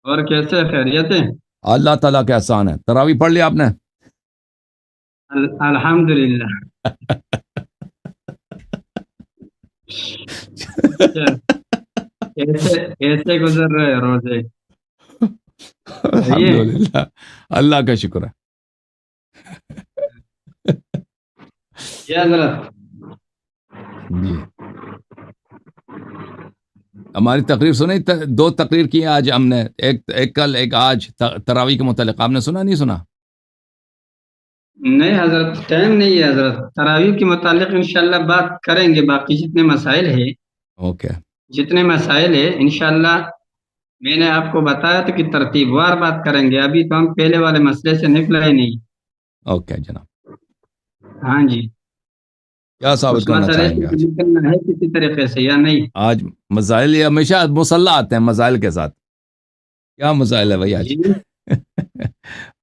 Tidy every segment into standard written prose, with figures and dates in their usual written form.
اور کیسے خیریت ہے؟ اللہ تعالیٰ کے احسان ہے. تراویح پڑھ لیا آپ نے؟ الحمدللہ. اچھا، کیسے کیسے گزر رہے ہیں روزے؟ صحیح ہے. الحمدللہ. اللہ کا شکر ہے. یہ حضرت جی ہماری تقریر سنی، دو تقریر کی ہیں آج ہم نے، ایک کل ایک آج تراویح کے متعلق. آپ نے سنا نہیں سنا؟ نہیں حضرت، ٹائم نہیں ہے حضرت. تراویح کے متعلق انشاءاللہ بات کریں گے. باقی جتنے مسائل ہیں اوکے انشاءاللہ میں نے آپ کو بتایا تھا کہ ترتیب وار بات کریں گے. ابھی تو ہم پہلے والے مسئلے سے نکلا ہی نہیں. اوکے جناب. ہاں جی. کیا ثابت اس کرنا مسئلے چاہیں گے سے آج؟ نکلنا ہے کسی طریقے سے یا نہیں؟ آج مسائل یہ ہمیشہ مسلح آتے ہیں مسائل کے ساتھ. کیا مسائل ہے بھائی آج؟ جی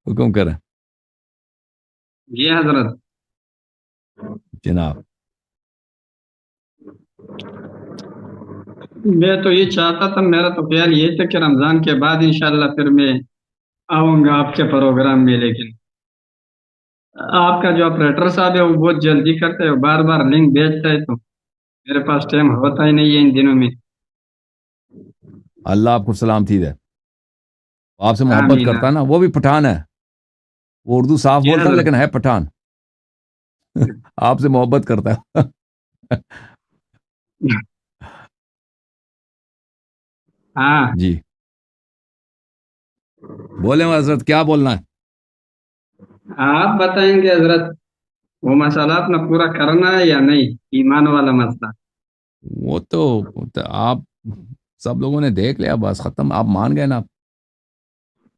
حکم کریں جی حضرت. جناب. میں تو یہ چاہتا تھا، میرا تو خیال یہ تھا کہ رمضان کے بعد انشاءاللہ پھر میں آؤں گا آپ کے پروگرام میں. لیکن آپ کا جو آپریٹر صاحب ہے وہ بہت جلدی کرتا ہے، بار بار لنک بھیجتا ہے، تو میرے پاس ٹائم ہوتا ہی نہیں ہے ان دنوں میں. اللہ آپ کو سلامتی دے. آپ سے محبت آمین. کرتا ہے نا، وہ بھی پٹھان ہے. وہ اردو صاف جی بولتا ہے حضرت. لیکن ہے پٹھان. آپ سے محبت کرتا ہے. ہاں. جی بولیں حضرت، کیا بولنا ہے؟ آپ بتائیں گے حضرت، وہ مسئلہ اپنا پورا کرنا ہے یا نہیں؟ ایمان والا مسئلہ. وہ تو آپ سب لوگوں نے دیکھ لیا، بس ختم. آپ مان گئے نا.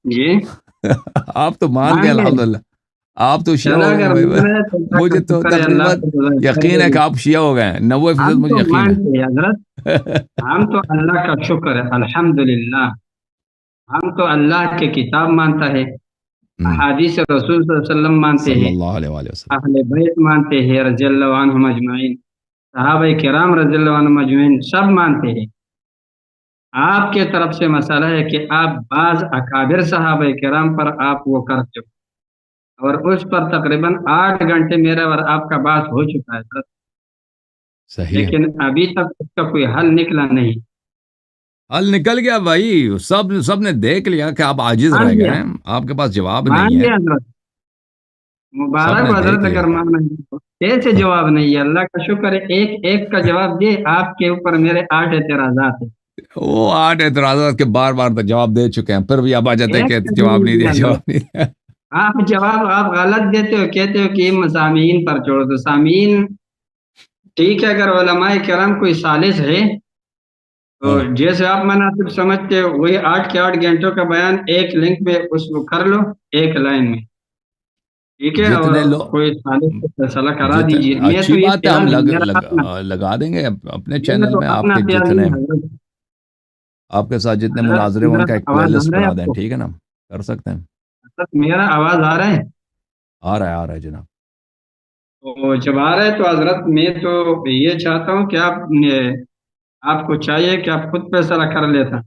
جی آپ تو مان گئے مان گئے. الحمدللہ. آپ تو شیعہ چلو ہو اگر گئے. مان رہے تو اللہ کا مجھے تو شکر ہے، اللہ تقریباً کو جزائے خیر یقین دے ہے کہ گی. آپ شیعہ ہو گئے. 90% ہم مجھے تو یقین ہے. مانتے ہیں حضرت، ہم تو اللہ کا شکر ہے الحمدللہ. ہم تو اللہ کے کتاب مانتا ہے، احادیث رسول صلی اللہ علیہ وسلم مانتے صلی ہیں، اللہ علیہ وآلہ وسلم. اہل بیت مانتے ہیں رضی اللہ عنہم اجمعین، صحابہ کرام رضی اللہ عنہم اجمعین سب مانتے ہیں. آپ کے طرف سے مسئلہ ہے کہ آپ بعض اکابر صحابہ کرام پر آپ وہ کرتے ہو، اور اس پر تقریباً 8 گھنٹے میرا اور آپ کا بات ہو چکا ہے سر. صحیح ہے. لیکن ابھی تک اس کا کوئی حل نکلا نہیں. حل نکل گیا بھائی. سب نے دیکھ لیا کہ آپ عاجز مان رہ گئے لیا، ہیں. آپ کے پاس جواب مان نہیں ہے. لیا حضرت. سب مبارک نے ہو حضرت دیکھ لیا. اگر ماننا ہے تو. کیسے جواب نہیں ہے؟ اللہ کا شکر ہے، ایک ایک کا جواب دے. آپ کے اوپر میرے 8 اعتراضات ہیں. وہ 8 اعتراضات کے بار بار تک جواب دے چکے ہیں، پھر بھی آپ آ جاتے ہیں ایک کہ کا بھی جواب نہیں نہیں دیا دیا، حضرت. جواب نہیں دیا. آپ غلط دیتے ہو، کہتے ہو کہ سامعین پر چھوڑو. تو سامعین ٹھیک ہے، اگر علماء کرام کوئی ثالث ہے تو ہاں. جیسے آپ مناسب سمجھتے ہو وہی 8 کے 8 گھنٹوں کا بیان ایک لنک میں اس کو کر لو، ایک لائن میں. ٹھیک ہے، اور جتنے لوگ کوئی ثالث کو فیصلہ کرا دیجیے. میں تو اچھی یہ بات ہے، ہم خیال ہے، میرا اپنا لگا دیں گے اپنے میرا چینل تو میں. آپ اپنا کے خیال جتنے نہیں ہے حضرت. آپ کے ساتھ جتنے حضرت مناظرے ہیں ان میرا کا ایک پلے آواز آ لسٹ رہا ہے بنا آپ دیں، کو؟ ٹھیک ہے نا؟ کر سکتے ہیں. حضرت میرا آواز آ رہا ہے؟ آ رہا ہے جناب. تو جب آ رہا ہے تو حضرت میں تو یہ چاہتا ہوں کہ آپ کو چاہیے کہ آپ خود فیصلہ کر لیتا.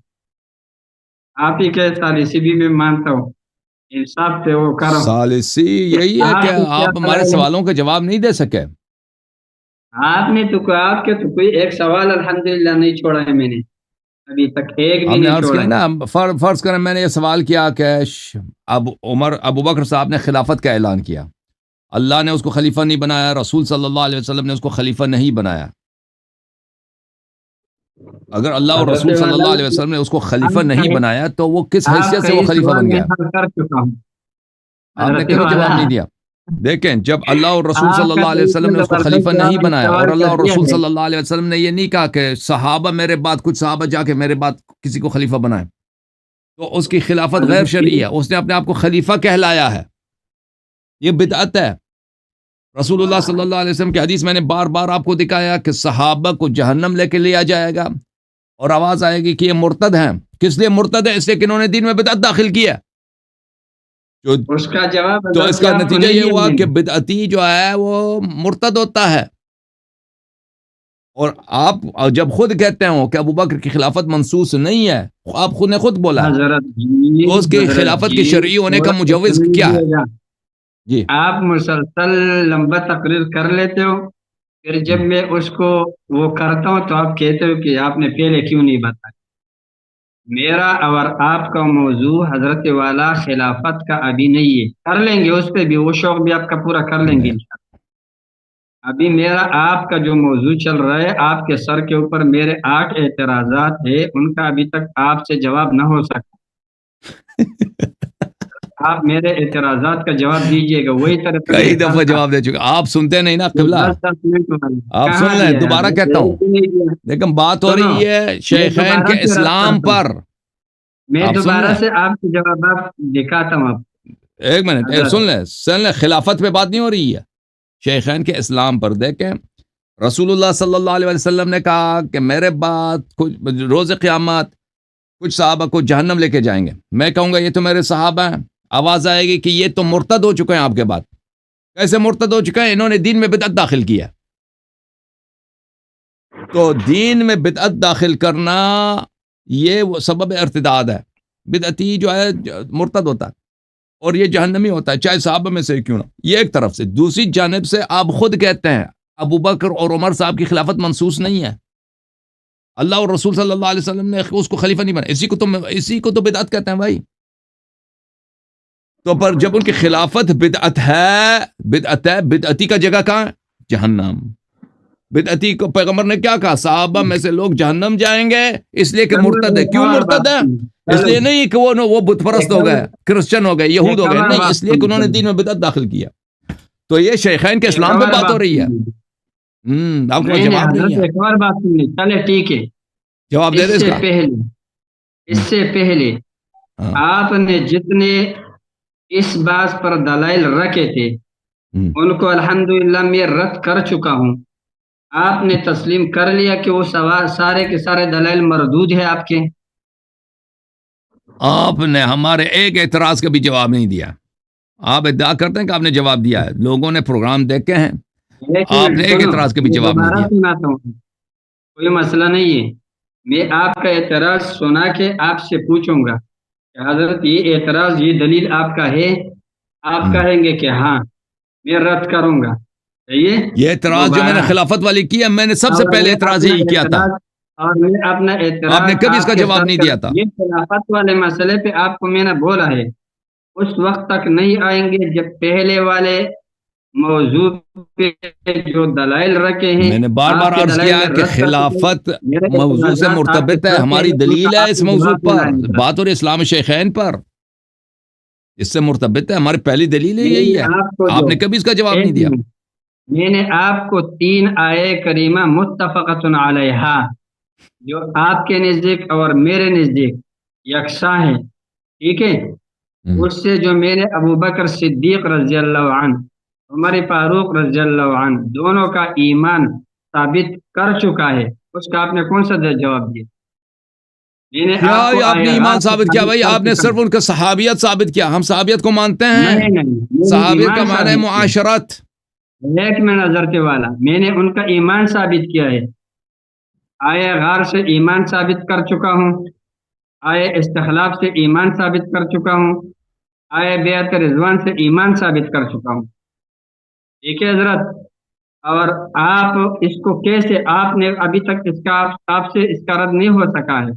آپ ہی کے ثالثی بھی میں مانتا ہوں، انصاف سے وہ کرو ثالثی کہ یہی ہے کہ آپ کو کیا آپ ہمارے خیال ہے. سوالوں کا جواب نہیں دے سکے. آپ نے تو آپ کے تو کوئی ایک سوال الحمدللہ نہیں چھوڑا ہے، میں نے ابھی تک ایک بھی ہم نے نہیں عرض چھوڑا کیا ہے. نا، فرض کریں میں نے یہ سوال کیا کہ اب ابو بکر صاحب نے خلافت کا اعلان کیا، اللہ نے اس کو خلیفہ نہیں بنایا، رسول صلی اللہ علیہ وسلم نے اس کو خلیفہ نہیں بنایا. اگر اللہ اور حضرت رسول صلی اللہ والا، علیہ وسلم نے اس کو خلیفہ آپ کا نہیں بنایا تو وہ کس آپ حیثیت کا سے وہ یہ خلیفہ سوال بن میں گیا؟ حل کر چکا ہوں. آپ نے حضرت کبھی جواب والا، نہیں دیا. دیکھیں، جب اللہ اور رسول صلی آپ کا اللہ تو علیہ وسلم اتنا نے اس کو خلیفہ زبردست نہیں جواب بنایا، اور سوال اللہ کر اور دیا رسول ہے. صلی اللہ علیہ وسلم نے یہ نہیں کہا کہ صحابہ میرے بعد کچھ صحابہ جا کے میرے بعد کسی کو خلیفہ بنائے، تو اس کی خلافت غیر حضرت شرعی ہے. اس نے اپنے آپ کو خلیفہ کہلایا ہے. یہ بدعت ہے. رسول اللہ صلی اللہ علیہ وسلم کی حدیث میں نے بار بار آپ کو دکھایا کہ صحابہ کو جہنم لے کے لیا جائے گا اور آواز آئے گی کہ یہ مرتد ہیں. کس لیے مرتد ہے؟ اس لیے کہ انہوں نے دین میں بدعت داخل کی ہے. اس کا جواب تو حضرت اس کا آپ کو نتیجہ نہیں یہ دیا ہوا میں کہ نے. بدعتی جو ہے وہ مرتد ہوتا ہے. اور آپ جب خود کہتے ہو کہ ابو بکر کی خلافت منسوس نہیں ہے، آپ خود نے خود بولا حضرت جی، تو اس کی حضرت خلافت کی جی، شرعی ہونے کا تھوڑا مجوز سن کیا ہے؟ لیجیے گا۔ جی آپ مسلسل لمبا تقریر کر لیتے ہو، پھر جب میں اس کو وہ کرتا ہوں تو آپ کہتے ہو کہ آپ نے پہلے کیوں نہیں بتایا۔ میرا اور آپ کا موضوع حضرت والا خلافت کا ابھی نہیں ہے، کر لیں گے اس پہ بھی، وہ شوق بھی آپ کا پورا کر لیں گے انشاءاللہ۔ ابھی میرا آپ کا جو موضوع چل رہا ہے، آپ کے سر کے اوپر میرے 8 اعتراضات ہیں، ان کا ابھی تک آپ سے جواب نہ ہو سکا۔ آپ میرے اعتراضات کا جواب دیجیے گا، وہی طرح کئی دفعہ جواب دے چکے، آپ سنتے نہیں نا قبلہ، 10 منٹ آپ کہاں سن لیں، دیا ہے دوبارہ حضرت؟ کہتا ہوں، ایک ہی نہیں دیا۔ لیکن بات ہو سنو، رہی ہے میں شیخین دوبارہ کے سے رد اسلام کرتا ہوں، پر۔ میں آپ سن دوبارہ لیں، سے آپ کے جوابات دکھاتا ہوں آپ ایک منٹ حضرت۔ سن لیں، خلافت پہ بات نہیں ہو رہی ہے، شیخین کے اسلام پر۔ دیکھیں رسول اللہ صلی اللہ علیہ وسلم نے کہا کہ میرے بعد روز قیامت کچھ صحابہ کو جہنم لے کے جائیں گے، میں کہوں گا یہ تو میرے صحابہ ہیں، آواز آئے گی کہ یہ تو مرتد ہو چکے ہیں آپ کے بعد۔ کیسے مرتد ہو چکے ہیں؟ انہوں نے دین میں بدعت داخل کیا۔ تو دین میں بدعت داخل کرنا یہ وہ سبب ارتداد ہے، بدعتی جو ہے مرتد ہوتا ہے اور یہ جہنمی ہوتا ہے، چاہے صحابہ میں سے کیوں نہ۔ یہ ایک طرف سے، دوسری جانب سے آپ خود کہتے ہیں ابو بکر اور عمر صاحب کی خلافت منسوس نہیں ہے، اللہ اور رسول صلی اللہ علیہ وسلم نے اس کو خلیفہ نہیں بنا، اسی کو تو بدعت کہتے ہیں بھائی۔ تو پر جب ان کی خلافت بدعت ہے، بدعتی کا جگہ کہاں ہے؟ جہنم۔ بدعتی کو پیغمبر نے کیا کہا؟ صحابہ میں سے لوگ جہنم جائیں گے، اس لیے کہ مرتد ہے۔ کیوں مرتد ہے؟ اس لیے نہیں کہ وہ بت پرست ہو گئے، کرسچن ہو گئے، یہود ہو گئے، نہیں، اس لیے کہ انہوں نے دین میں بدعت داخل کیا۔ تو یہ شیخین کے اسلام پہ بات ہو رہی ہے۔ آپ کو جواب نہیں ہے، ایک اور بات سنیے، چلے ٹھیک ہے۔ جواب دے دے اس کا۔ اس سے پہلے ہاں، آپ نے جتنے اس بات پر دلائل رکھے تھے ان کو الحمدللہ میں رد کر چکا ہوں۔ آپ نے تسلیم کر لیا کہ وہ سارے کے سارے دلائل مردود ہیں آپ کے۔ آپ نے ہمارے ایک اعتراض کا بھی جواب نہیں دیا۔ آپ ادعا کرتے ہیں کہ آپ نے جواب دیا ہے، لوگوں نے پروگرام دیکھے ہیں، آپ نے ایک اعتراض کا بھی جواب نہیں دیا۔ سناتا ہوں، کوئی مسئلہ نہیں ہے، میں آپ کا اعتراض سنا کے آپ سے پوچھوں گا کہ حضرت یہ اعتراض، یہ دلیل آپ کا ہے؟ آپ کہیں گے کہ ہاں، میں رد کروں گا۔ یہ اعتراض جو میں نے خلافت والی کی ہے، میں نے سب سے پہلے اعتراض یہی کیا تھا، اور میں اپنا اعتراض آپ نے کبھی اس کا جواب نہیں دیا تھا۔ یہ خلافت والے مسئلے پہ آپ کو میں نے بولا ہے، اس وقت تک نہیں آئیں گے جب پہلے والے موضوع پہ جو دلائل رکھے ہیں، میں نے بار بار عرض کیا کہ خلافت موضوع سے مرتبط ہے، ہماری دلیل ہے اس موضوع پر، بات ہو رہی اسلام شیخین پر، اس سے مرتبط ہے، ہماری پہلی دلیل یہی ہے۔ آپ نے کبھی اس کا جواب نہیں دیا۔ میں نے آپ کو 3 آیے کریمہ متفقۃ علیہا، جو آپ کے نزدیک اور میرے نزدیک یکساں ہے، ٹھیک ہے، اس سے جو میں نے ابو بکر صدیق رضی اللہ عنہ، عمر فاروق رضی اللہ عنہ دونوں کا ایمان ثابت کر چکا ہے، اس کا آپ نے کون سا جواب دیا؟ کیا آپ نے ایمان ثابت کیا بھائی؟ آپ نے صرف ان کا صحابیت ثابت کیا، ہم صحابیت کو مانتے ہیں، صحابیت کا معنی ہے معاشرت۔ ایک میں نظر کے والا، میں نے ان کا ایمان ثابت کیا ہے، آئے غار سے ایمان ثابت کر چکا ہوں، آئے استخلاف سے ایمان ثابت کر چکا ہوں، آئے بیعت رضوان سے ایمان ثابت کر چکا ہوں، ٹھیک ہے حضرت۔ اور آپ اس کو کیسے، آپ نے ابھی تک اس کا آپ سے اس کا رد نہیں ہو سکا ہے،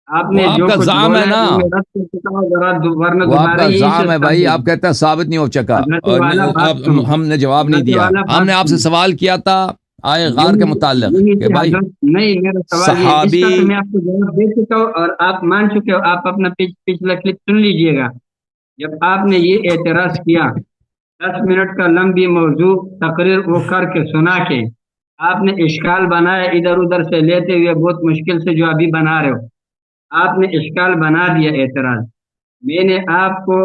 آپ نے جو کچھ زعم ہے نا، وہ آپ کا زعم ہے بھائی، آپ کہتے ہیں ثابت نہیں ہو چکا، اور ہم نے جواب نہیں دیا۔ ہم نے آپ سے سوال کیا تھا آئے غار کے متعلق کہ بھائی نہیں، میرا سوال یہ اس کا تو میں آپ کو جواب دے چکا ہوں اور آپ مان چکے ہو، آپ اپنا پچھلا کلپ سن لیجئے گا۔ جب آپ نے یہ اعتراض کیا، 10 منٹ کا لمبی موضوع تقریر وہ کر کے سنا کے آپ نے اشکال بنایا، ادھر ادھر سے لیتے ہوئے بہت مشکل سے جو ابھی بنا رہے ہو، آپ نے اشکال بنا دیا اعتراض۔ میں نے آپ کو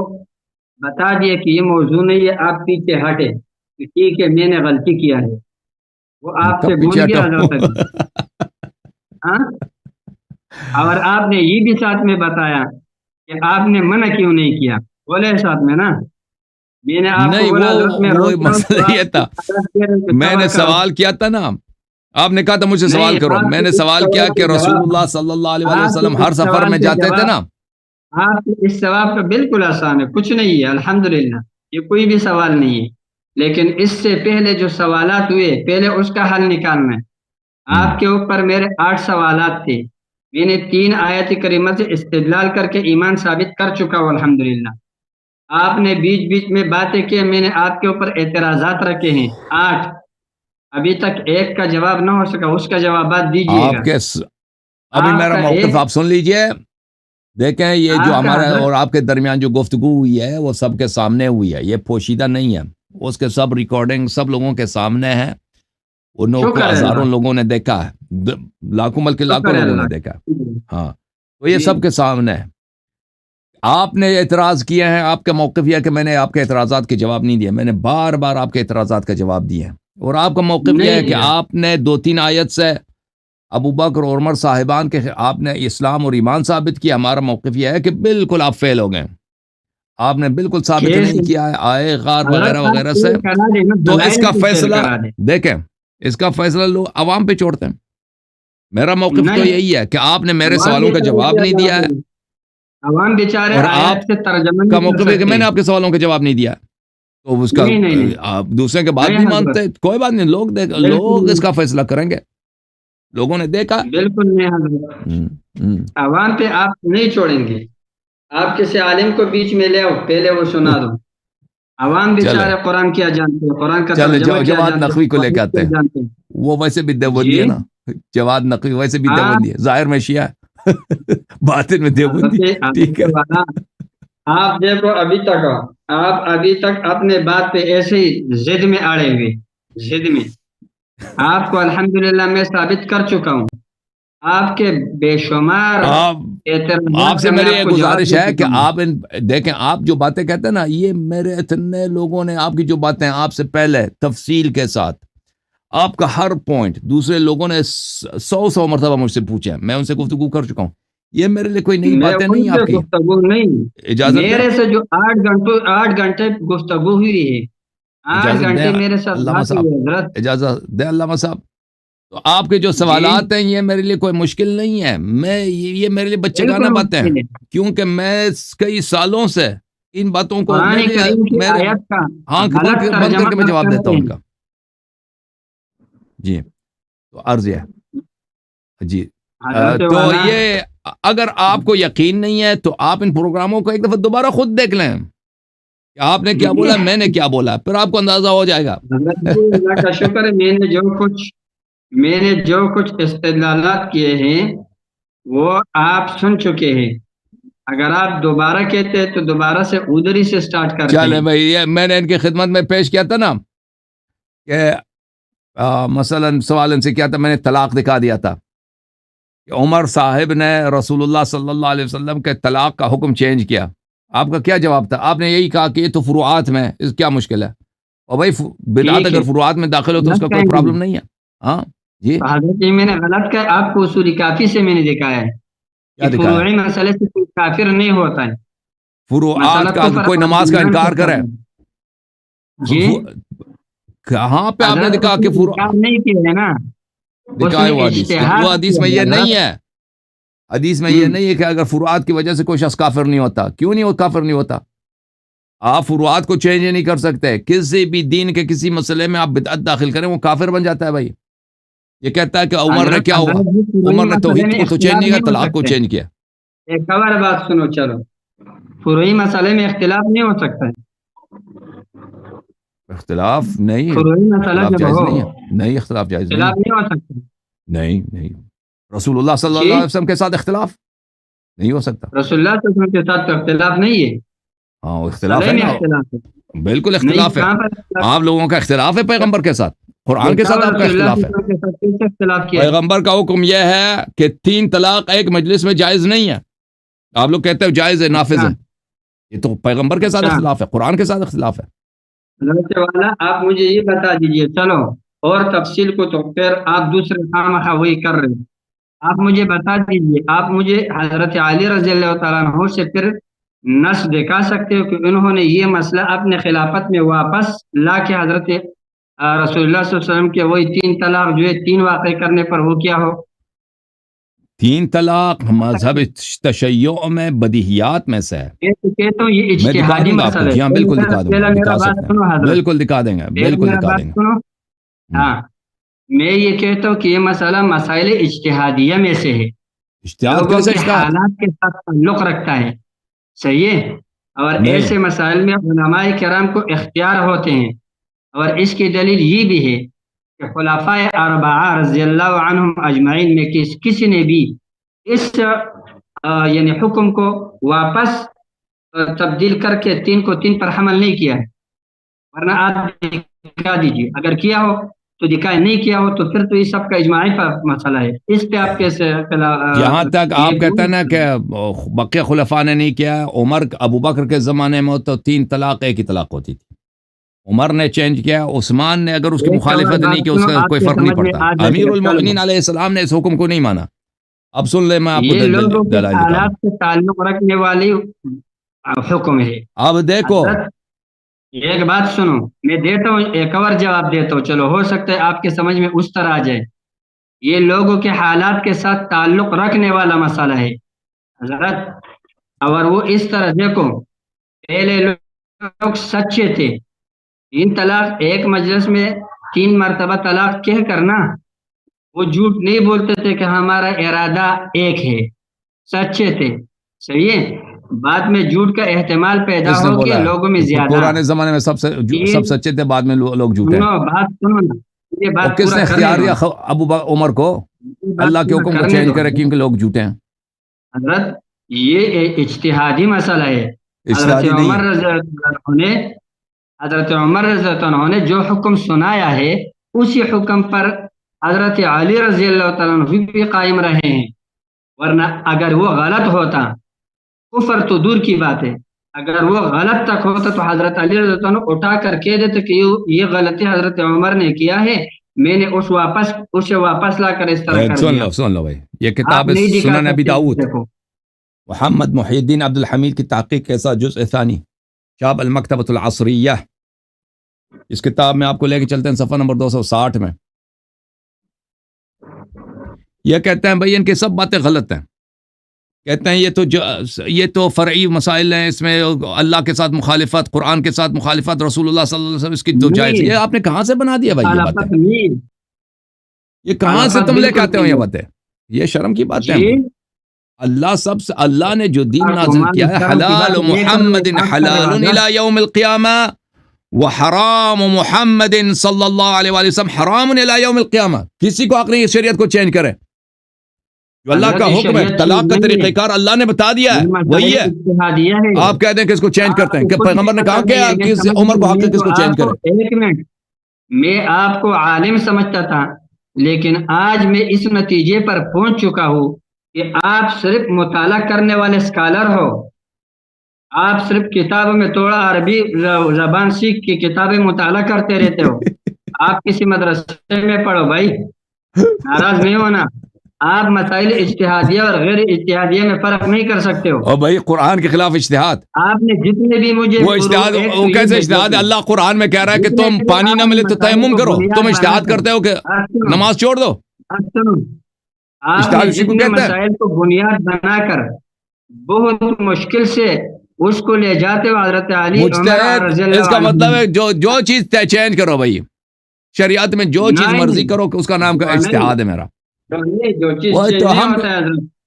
بتا دیا کہ یہ موضوع نہیں ہے، آپ پیچھے ہٹے کہ ٹھیک ہے میں نے غلطی کیا ہے، وہ آپ سے بھول گیا حضرت۔ ہاں، اور آپ نے یہ بھی ساتھ میں بتایا کہ آپ نے منع کیوں نہیں کیا، بولے ساتھ میں نا، میں نے آپ کو بولا وہ مسئلہ یہ تھا، میں نے سوال کیا تھا نا آپ نے کہا تھا مجھ سے سوال نہیں، کرو، آپ میں نے اس سوال کیا سوال کہ کا رسول جواب، اللہ صلی اللہ علیہ وآلہ آپ وسلم اس ہر سفر سوال میں کا جاتے تھے جواب، نا؟ آپ اس سوال کا بالکل آسان ہے، کچھ نہیں ہے الحمدللہ، یہ کوئی بھی سوال نہیں ہے، لیکن اس سے پہلے جو سوالات ہوئے پہلے اس کا حل نکالنا ہے۔ ہم، آپ کے اوپر میرے 8 سوالات تھے، میں نے 3 آیت کریمہ سے استدلال کر کے ایمان ثابت کر چکا ہوں الحمدللہ۔ آپ نے بیچ بیچ میں باتیں کی، میں نے آپ کے اوپر اعتراضات رکھے ہیں 8، ابھی تک ایک کا جواب نہ ہو سکا، اس کا جوابات دیجیے آپ گا۔ کے ابھی آپ میرا کا موقف ایک، آپ سن لیجئے، دیکھیں یہ جو آپ کا ہمارا حضرت، اور آپ کے درمیان جو گفتگو ہوئی ہے وہ سب کے سامنے ہوئی ہے، یہ پوشیدہ نہیں ہے، اس کے سب ریکارڈنگ سب لوگوں کے سامنے ہے، انہوں کو شکر ہے ہزاروں اللہ، لوگوں نے دیکھا ہے، لاکھوں بلکہ لاکھوں شکر ہے لوگوں نے اللہ، دیکھا ہے۔ ہاں، تو یہ جی سب کے سامنے ہے۔ آپ نے اعتراض کیا ہے، آپ کا موقف یہ ہے کہ میں نے آپ کے اعتراضات کے جواب نہیں دیے، میں نے بار بار آپ کے اعتراضات کا جواب دیے ہیں، اور آپ کا موقف یہ نہیں ہے کہ دیا، آپ نے 2-3 آیت سے ابو بکر اور عمر صاحبان کے آپ نے اسلام اور ایمان ثابت کیا، ہمارا موقف یہ ہے کہ بالکل آپ فیل ہو گئے، آپ نے بالکل ثابت نہیں کیسے؟ کیا ہے آئے غار وغیرہ حضرت آپ وغیرہ سے۔ فیل کرا دیں نا، تو اس دلائل کا سے فیل فیصلہ کرا دیں۔ دیکھیں، اس کا فیصلہ لوگ عوام پہ چھوڑتے ہیں، میرا موقف تو نہیں، یہی ہے کہ آپ نے میرے عوام سوالوں کا بیچارے جواب کیا نہیں دیا جواب ہے، دیں گے؟ عوام بیچارے اور آیت آپ سے ترجمہ کا نہیں کر موقف ہے کہ میں سکتے۔ نے آپ کے سوالوں کا جواب نہیں دیا، تو اس کا نہیں نہیں نہیں، آپ دوسرے کے بات نہیں نہیں حضرت، مانتے، کوئی بات نہیں، بالکل لوگ اس نہیں، کا فیصلہ کریں گے، لوگوں نے دیکھا۔ بالکل نہیں حضرت، ہم، ہم، عوام پہ آپ نہیں چھوڑیں گے، آپ کسی عالم کو بیچ میں لے آؤ، پہلے وہ سنا دو۔ عوام چلے بیچارے قرآن کیا جانتے ہیں، قرآن کا چلے ترجمہ کیا جواد جانتے ہیں، نقوی کو لے کے حدیث آتے کیا ہیں، جانتے ہیں۔ وہ ویسے بھی دیوبندی جی، ہے نا، جواد نقوی ویسے بھی آپ دیوبندی ہے، ظاہر میں شیعہ ہے باطن میں دیوبندی، حضرت ٹھیک ہے۔ حضرت والا، آپ دیکھو ابھی تک، آپ ابھی تک اپنے بات پہ ایسے ہی ضد میں اڑے ہوئے، ضد میں، آپ کو الحمدللہ میں ثابت کر چکا ہوں، آپ کے بے شمار آپ اعتراضات سے کا میں میری آپ یہ کو جواب گزارش دے ہے کہ چکا ہوں۔ آپ دیکھیں، آپ جو باتیں کہتے ہیں نا، یہ میرے اتنے لوگوں نے آپ کی جو باتیں آپ سے پہلے تفصیل کے ساتھ آپ کا ہر پوائنٹ دوسرے لوگوں نے 100 مرتبہ مجھ سے پوچھا ہے، میں ان سے گفتگو کر چکا ہوں، یہ میرے لیے کوئی نئی میں باتیں ان نہیں سے آپ کی، گفتگو نہیں، اجازت دیں، میرے سے جو 8 گھنٹے گفتگو ہوئی ہے، 8 اجازت دیں گھنٹے میرے ساتھ علامہ بات صاحب، ہوئی ہے حضرت۔ اجازت دیں علامہ صاحب، تو آپ کے جو جی سوالات ہیں یہ میرے لیے کوئی مشکل نہیں ہے، یہ میرے لیے بچگانہ بالکل باتیں ہیں، ممکن ہے، کیونکہ میں کئی سالوں سے ان باتوں کو قرآن کریم کی میرے آیت کا آنکھ غلط بند کر ترجمہ کے میں آپ جواب دیتا کرتے ہوں ان ہیں۔ کا۔ جی، تو عرض یہ ہے، جی، حضرت تو والا، یہ اگر آپ کو یقین نہیں ہے تو آپ ان پروگراموں کو ایک دفعہ دوبارہ خود دیکھ لیں کہ آپ نے کیا بولا، میں نے کیا بولا، پھر آپ کو اندازہ ہو جائے گا۔ حضرت جی اللہ کا شکر ہے، میں نے جو کچھ استدلالات کیے ہیں وہ آپ سن چکے ہیں، اگر آپ دوبارہ کہتے ہیں تو دوبارہ سے ادھر ہی سے سٹارٹ کرتے چلے ہیں۔ بھائی، یہ میں نے ان کی خدمت میں پیش کیا تھا نا کہ مثلا سوال ان سے کیا تھا، میں نے طلاق دکھا دیا تھا کہ عمر صاحب نے رسول اللہ صلی اللہ علیہ وسلم کے طلاق کا حکم چینج کیا، آپ کا کیا جواب تھا؟ آپ نے یہی کہا کہ یہ تو فروعات میں، اس کیا مشکل ہے، اور بھائی بدعت ٹھیک ہے، اگر فروعات میں داخل ہو تو اس کا غلط کوئی کہیں گے، پرابلم نہیں ہے۔ ہاں جی، تو حضرت جی میں نے غلط کہا، آپ کو اصول کافی سے میں نے دکھایا ہے کیا کہ دکھایا؟ فروعی مسئلے سے کوئی کافر نہیں ہوتا ہے، مسئلہ فروعات کا کفر کوئی اور نماز کا ایمان انکار سے کرے، چلتا ہے۔ جی کہاں پہ آپ نے حضرت دکھا اس کہ نے انکار نہیں کیا ہے نا، اس دکھائے نے وہ حدیث، وہ اجتہاد حدیث کیا میں ہے یہ نہیں حضرت۔ ہے، حدیث میں یہ ہوں، نہیں ہے کہ اگر فروعات کی وجہ سے کوئی شخص کافر نہیں ہوتا، کیوں نہیں کافر نہیں ہوتا؟ آپ فروعات کو چینج نہیں کر سکتے، کسی بھی دین کے کسی مسئلے میں آپ بدعت داخل کریں وہ کافر بن جاتا ہے بھائی۔ یہ کہتا ہے کہ عمر نے حضرت کیا ہوا، حضرت جی فروعی عمر نے مسئلے توحید میں کو تو چینج اختلاف نہیں نہیں کیا، ہو طلاق کو سکتے، چینج کیا۔ ایک اور بات سنو، چلو فروعی مسئلے میں اختلاف نہیں ہو سکتا ہے، اختلاف نہیں، فروعی مسئلہ اختلاف جب جائز ہو نہیں ہے، نہیں اختلاف جائز نہیں ہے، اختلاف نہیں ہو سکتا۔ نہیں نہیں، رسول اللہ صلی اللہ جی علیہ وسلم کے ساتھ اختلاف نہیں ہو سکتا۔ رسول اللہ صلی اللہ علیہ وسلم کے ساتھ تو اختلاف نہیں ہے، ہاں اختلاف مسئلے ہے میں نا، اختلاف ہے، بالکل نہیں اختلاف ہے، کہاں پر اختلاف آپ لوگوں کا اختلاف ہے ہے؟ پیغمبر کے ساتھ، قرآن کے بتاؤ ساتھ آپ کا رسول اللہ اختلاف صلی ہے۔ اللہ علیہ وسلم کے ساتھ کیسے اختلاف کیا ہے؟ پیغمبر کا حکم یہ ہے کہ 3 طلاق ایک مجلس میں جائز نہیں ہے، آپ لوگ کہتے ہو جائز ہے، نافذ اچھا ہے، یہ تو پیغمبر کے ساتھ اچھا، اختلاف ہے، قرآن کے ساتھ اختلاف ہے۔ حضرت والا آپ مجھے یہ بتا دیجئے، چلو اور تفصیل کو تو پھر آپ دوسرے خام خواہی کر رہے ہیں، آپ مجھے بتا دیجئے، آپ مجھے حضرت علی رضی اللہ تعالیٰ عنہ سے پھر نص دکھا سکتے ہو کہ انہوں نے یہ مسئلہ اپنے خلافت میں واپس لا کے حضرت رسول اللہ صلی اللہ علیہ وسلم کے وہی 3 طلاق جو ہے 3 واقع کرنے پر وہ کیا ہو؟ 3 طلاق مذہب تشیع میں بدیہیات میں سے ہے. یہ تو کہتا ہوں یہ میں دکھا اجتہادی دوں گا آپ کو. مسئلہ جی ہاں ہے. بالکل دکھا دوں گا, پہلا میرا دکھا بات سکتے سنو ہیں, حضرت. بالکل دکھا دیں گے, پہلا بالکل میرا دکھا بات دیں گے. سنو. ہاں میں یہ کہتا ہوں کہ یہ مسئلہ مسائل اجتہادیہ میں سے ہے, اجتہاد لوگوں کیسے کے اجتہاد؟ حالات کے ساتھ تعلق رکھتا ہے. صحیح ہے. اور نہیں, ایسے مسائل میں علماء کرام کو اختیار ہوتے ہیں, اور اس کی دلیل یہ بھی ہے کہ خلفائے اربعہ رضی اللہ عنہم اجمعین میں کسی نے بھی اس یعنی حکم کو واپس تبدیل کر کے 3 کو 3 پر حمل نہیں کیا ہے. ورنہ آپ دکھا دیجیے, اگر کیا ہو تو دکھائے, نہیں کیا ہو تو پھر تو یہ سب کا اجماعی مسئلہ ہے. اس پہ آپ کیسے جہاں تک آپ کہتے ہیں نا کہ بقیہ خلفاء نے نہیں کیا, عمر ابو بکر کے زمانے میں تو 3 طلاق ایک ہی طلاق ہوتی تھی. عمر نے چینج کیا, عثمان نے اگر اس کی مخالفت نہیں کی اس کا کوئی فرق نہیں پڑتا. امیر المومنین علیہ السلام نے اس حکم کو نہیں مانا. اب سن لیں, میں آپ کو یہ لوگوں کے دلائل دکھا حالات دوں. سے تعلق رکھنے والی حکم ہے. اب دیکھو, ایک بات سنو, میں دیتا ہوں ایک اور جواب دیتا ہوں, چلو ہو سکتا ہے آپ کے سمجھ میں اس طرح آ جائے. یہ لوگوں کے حالات کے ساتھ تعلق رکھنے والا مسئلہ ہے حضرت. اور وہ اس طرح دیکھو, پہلے لوگ سچے تھے, 3 طلاق ایک مجلس میں 3 مرتبہ طلاق کہہ کرنا, وہ جھوٹ نہیں بولتے تھے کہ ہمارا ارادہ ایک ہے, سچے تھے. صحیح ہے. بعد میں جھوٹ کا احتمال پیدا کس نے ہو بولا کے ہے؟ لوگوں میں زیادہ. پرانے زمانے میں سب سچے تھے, بعد میں لوگ جھوٹے ہیں. سنو بات, سنو نا, یہ اور بات کس پورا نے کرنے اختیار دیا دو. ابو عمر کو بات اللہ کے پورا حکم کو کرنے چینج دو. کرے کیونکہ لوگ جھوٹے ہیں؟ حضرت یہ ایک اجتہادی مسئلہ ہے. حضرت اجتہادی نہیں عمر ہے. رضی اللہ عنہ نے حضرت عمر رضی اللہ عنہ نے جو حکم سنایا ہے اسی حکم پر حضرت علی رضی اللہ تعالیٰ عنہ بھی قائم رہے ہیں. ورنہ اگر وہ غلط ہوتا, کفر تو دور کی بات ہے, اگر وہ غلط تک ہوتا تو حضرت علی رضی اللہ عنہ اٹھا کر کہہ دیتے کہ یہ غلطی حضرت عمر نے کیا ہے, میں نے اسے واپس لا کر اس طرح کر دیا. سن لو بھائی, یہ آپ کتاب ہے نہیں دکھا سنن ابی سکتے. داؤد, دیکھو محمد محی الدین عبد الحمید کی تحقیق کے ساتھ جزء ثانی, شاب المکتبۃ العصریہ. اس کتاب میں آپ کو لے کے چلتے ہیں صفحہ نمبر 260 میں. یہ کہتے ہیں بھائی ان کی سب باتیں غلط ہیں. کہتے ہیں یہ تو فرعی مسائل ہیں, اس میں اللہ کے ساتھ مخالفت, قرآن کے ساتھ مخالفت, رسول اللہ صلی اللہ علیہ وسلم اس کی تو جائز. یہ آپ نے کہاں سے بنا دیا بھائی یہ باتیں؟ یہ کہاں سے تم لے کے آتے ہو یہ باتیں؟ یہ شرم کی بات ہے. اللہ نے جو دین نازل کیا ہے, حلال محمد حلال الی یوم القیامہ وحرام محمد صلی اللہ علیہ وآلہ وسلم حرام الی یوم القیامہ. کسی کو حق نہیں اس شریعت کو چینج کرے. جو اللہ کا حکم ہے, طلاق کا طریقہ کار اللہ نے بتا دیا ہے, وہی ہے. آپ کہہ دیں کہ اس کو چینج کرتے ہیں, کہ پیغمبر نے کہا کہ کس عمر کو حق ہے کس کو چینج کرے؟ ایک منٹ, میں آپ کو عالم سمجھتا تھا, لیکن آج میں اس نتیجے پر پہنچ چکا ہوں کہ آپ صرف مطالعہ کرنے والے اسکالر ہو. آپ صرف کتابوں میں تھوڑا عربی زبان سیکھ کے کتابیں مطالعہ کرتے رہتے ہو. آپ کسی مدرسے میں پڑھو بھائی, ناراض نہیں ہونا. آپ مسائل اجتہادیہ اور غیر اجتہادیہ میں فرق نہیں کر سکتے ہو. اور بھائی قرآن کے خلاف اجتہاد, آپ نے جتنے بھی مجھے وہ اجتہاد وہ کیسے اجتہاد ہے؟ اللہ قرآن میں کہہ رہا ہے کہ تم پانی نہ ملے تو تیمم کرو. تم اجتہاد کرتے ہو کہ نماز چھوڑ دو. آپ نے جتنے مسائل کو بنیاد بنا کر بہت مشکل سے اس کو لے جاتے ہو حضرت علی مجتہد, اس کا مطلب ہے جو چیز چینج کرو بھائی, شریعت میں جو چیز مرضی کرو, اس کا نام کا اجتہاد ہے میرا.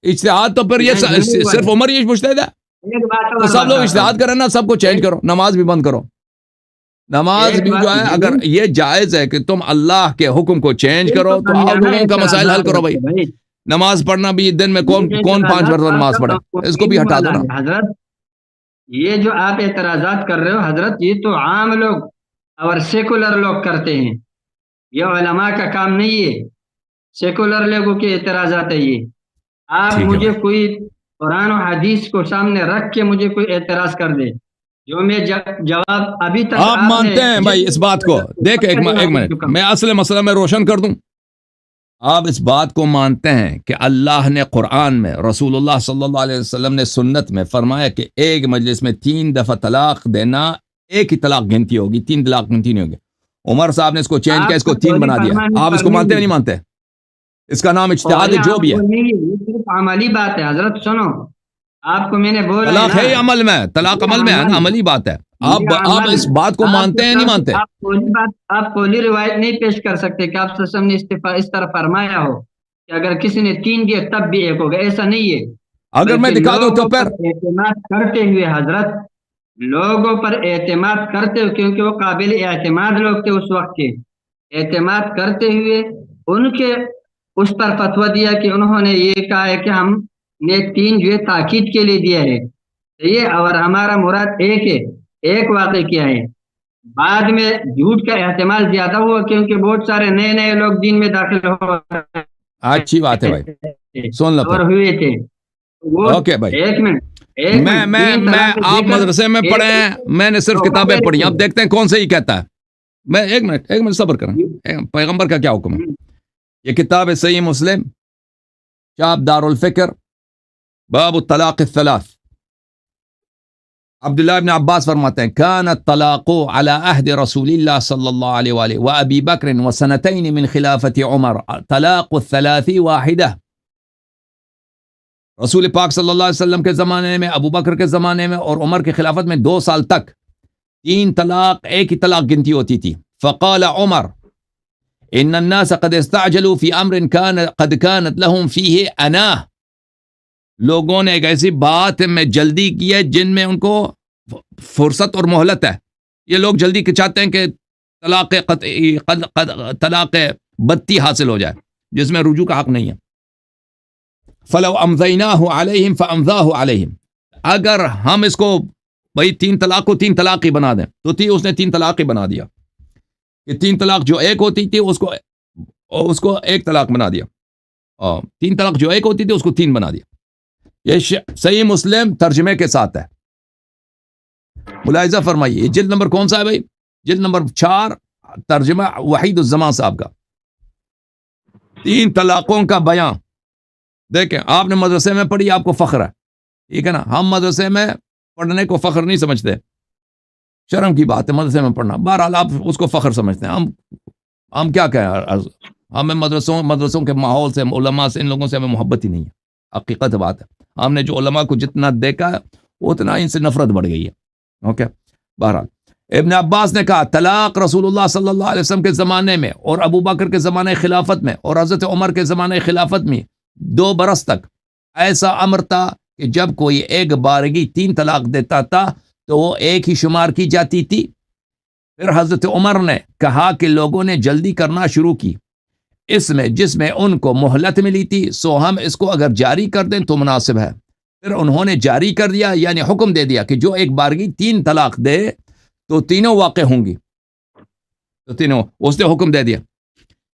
اجتہاد تو پھر یہ صرف عمر ہی مجتہد ہے, تو سب لوگ اجتہاد کریں نا, سب کو چینج کرو, نماز بھی بند کرو. نماز بھی جو ہے, اگر یہ جائز ہے کہ تم اللہ کے حکم کو چینج کرو تو آپ لوگوں کا مسائل حل کرو بھائی. نماز پڑھنا بھی دن میں کون 5 مرتبہ نماز پڑھے, اس کو بھی ہٹا دو نا. حضرت یہ جو آپ اعتراضات کر رہے ہو حضرت, یہ تو عام لوگ اور سیکولر لوگ کرتے ہیں, یہ علماء کا کام نہیں ہے. سیکولر لوگوں کے اعتراضات ہے یہ. آپ مجھے کوئی قرآن و حدیث کو سامنے رکھ کے مجھے کوئی اعتراض کر دے, جو میں جواب ابھی تک آپ مانتے ہیں بھائی اس بات کو. دیکھ ایک منٹ, میں اصل مسئلہ میں روشن کر دوں. آپ اس بات کو مانتے ہیں کہ اللہ نے قرآن میں, رسول اللہ صلی اللہ علیہ وسلم نے سنت میں فرمایا کہ ایک مجلس میں 3 دفعہ طلاق دینا ایک ہی طلاق گنتی ہوگی, 3 طلاق گنتی نہیں ہوگی. عمر صاحب نے اس کو چینج کیا, اس کو 3 بنا دیا. آپ اس کو مانتے ہیں نہیں مانتے؟ اس کا نام اجتہاد جو بھی ہے. صرف عملی بات ہے حضرت. سنو, آپ کو میں نے بولا طلاق ہے عمل میں, طلاق عمل میں ہے نا, عملی بات ہے. آپ اس بات کو مانتے ہیں نہیں مانتے؟ آپ کوئی روایت نہیں پیش کر سکتے کہ آپ وسلم نے اس طرح فرمایا ہو کہ اگر کسی نے 3 کیے تب بھی 1 ہوگا. ایسا نہیں ہے. اگر میں دکھا دوں تو پھر اعتماد کرتے ہوئے حضرت, لوگوں پر اعتماد کرتے ہوئے, کیونکہ وہ قابل اعتماد لوگ تھے اس وقت کے, اعتماد کرتے ہوئے ان کے اس پر فتویٰ دیا کہ انہوں نے یہ کہا ہے کہ ہم نے 3 جو ہے تاکید کے لیے دیا ہے. یہ اور ہمارا مراد 1 ہے, 1 واقع کیا ہے. بعد میں جھوٹ کا احتمال زیادہ ہوا کیونکہ بہت سارے نئے لوگ دین میں داخل ہو. اچھی بات ہے بھائی, سن لو ہوئے تھے. اوکے بھائی, 1 منٹ میں آپ مدرسے میں پڑھے ہیں, میں نے صرف کتابیں پڑھی, اب دیکھتے ہیں کون سے ہی کہتا ہے. میں 1 منٹ صبر کریں. پیغمبر کا کیا حکم ہے؟ یہ کتاب ہے صحیح مسلم, چاپ دار الفکر, باب الطلاق الثلاث. عبداللہ ابن عباس فرماتے ہیں کان الطلاق على عہد رسول اللہ صلی اللہ علیہ وآلہ و ابی بکر و سنتین من خلافت عمر طلاق الثلاث واحدہ. رسول پاک صلی اللہ علیہ وسلم کے زمانے میں, ابو بکر کے زمانے میں اور عمر کی خلافت میں 2 سال تک 3 طلاق, ایک ہی طلاق گنتی ہوتی تھی. فقال عمر ان الناس قد استعجلوا في امر قد كانت لهم فيه اناہ. لوگوں نے ایک ایسی بات میں جلدی کی ہے جن میں ان کو فرصت اور مہلت ہے. یہ لوگ جلدی چاہتے ہیں کہ طلاق بتی حاصل ہو جائے جس میں رجوع کا حق نہیں ہے. فلو امضیناہ علیہم فامضاہ علیہم, اگر ہم اس کو بھائی 3 طلاق کو 3 طلاق ہی بنا دیں تو اس نے 3 طلاق ہی بنا دیا. کہ 3 طلاق جو 1 ہوتی تھی اس کو 1 طلاق بنا دیا, اور 3 طلاق جو 1 ہوتی تھی اس کو 3 بنا دیا. یہ صحیح مسلم ترجمے کے ساتھ ہے. ملاحظہ فرمائیے, یہ جلد نمبر کون سا ہے بھائی؟ جلد نمبر 4, ترجمہ وحید الزمان صاحب کا. 3 طلاقوں کا بیان. دیکھیں, آپ نے مدرسے میں پڑھی, آپ کو فخر ہے, ٹھیک ہے نا. ہم مدرسے میں پڑھنے کو فخر نہیں سمجھتے, شرم کی بات ہے مدرسے میں پڑھنا. بہرحال آپ اس کو فخر سمجھتے ہیں. ہم کیا کہیں, ہمیں مدرسوں کے ماحول سے, علماء سے, ان لوگوں سے ہمیں محبت ہی نہیں ہے. حقیقت بات ہے, ہم نے جو علماء کو جتنا دیکھا ہے اتنا ان سے نفرت بڑھ گئی ہے. اوکے, بہرحال ابن عباس نے کہا طلاق رسول اللہ صلی اللہ علیہ وسلم کے زمانے میں اور ابو بکر کے زمانے خلافت میں اور حضرت عمر کے زمانے خلافت میں 2 برس تک ایسا امر تھا کہ جب کوئی ایک بارگی 3 طلاق دیتا تھا تو وہ 1 ہی شمار کی جاتی تھی. پھر حضرت عمر نے کہا کہ لوگوں نے جلدی کرنا شروع کی اس میں جس میں ان کو مہلت ملی تھی, سو ہم اس کو اگر جاری کر دیں تو مناسب ہے. پھر انہوں نے جاری کر دیا, یعنی حکم دے دیا کہ جو ایک بارگی 3 طلاق دے تو تینوں واقع ہوں گی. تو تینوں اس نے حکم دے دیا,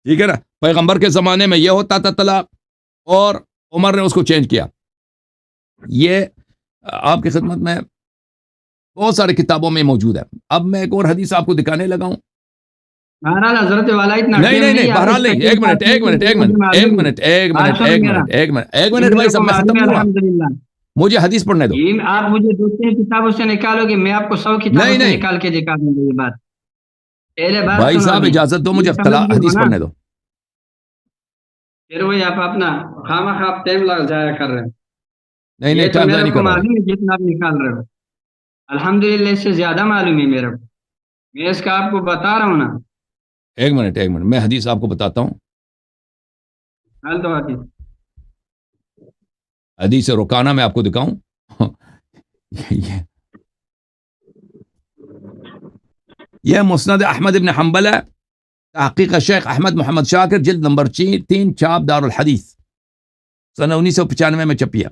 ٹھیک ہے نا. پیغمبر کے زمانے میں یہ ہوتا تھا طلاق, اور عمر نے اس کو چینج کیا. یہ آپ کی خدمت میں بہت ساری کتابوں میں موجود ہے. اب میں ایک اور حدیث آپ کو دکھانے لگا ہوں. بہرحال حضرت والا اتنا نہیں بہرحال نہیں. ایک منٹ بھائی صاحب, میں ختم ہوا, مجھے حدیث پڑھنے دو. آپ مجھے دوسری کتابوں سے نکالو گے, میں آپ کو 100 کتابوں سے نکال کے دکھا دوں گا. یہ بات پہلے بات بھائی صاحب اجازت دو, مجھے حدیث پڑھنے دو. پھر وہی آپ اپنا خواہ ٹائم لگ جایا کر رہے ہیں. نہیں ٹائم نہیں کر رہا. جتنا آپ نکال رہے ہو الحمدللہ اس سے زیادہ معلوم ہے میرے کو. میں اس کا آپ کو بتا رہا ہوں نا. ایک منٹ میں حدیث آپ کو بتاتا ہوں. حدیث رکانہ میں آپ کو دکھاؤں. یہ مسند احمد ابن حنبل ہے, تحقیق شیخ احمد محمد شاکر, جلد نمبر 3, چاپ دار الحدیث, سن 1995 میں چھپی ہے.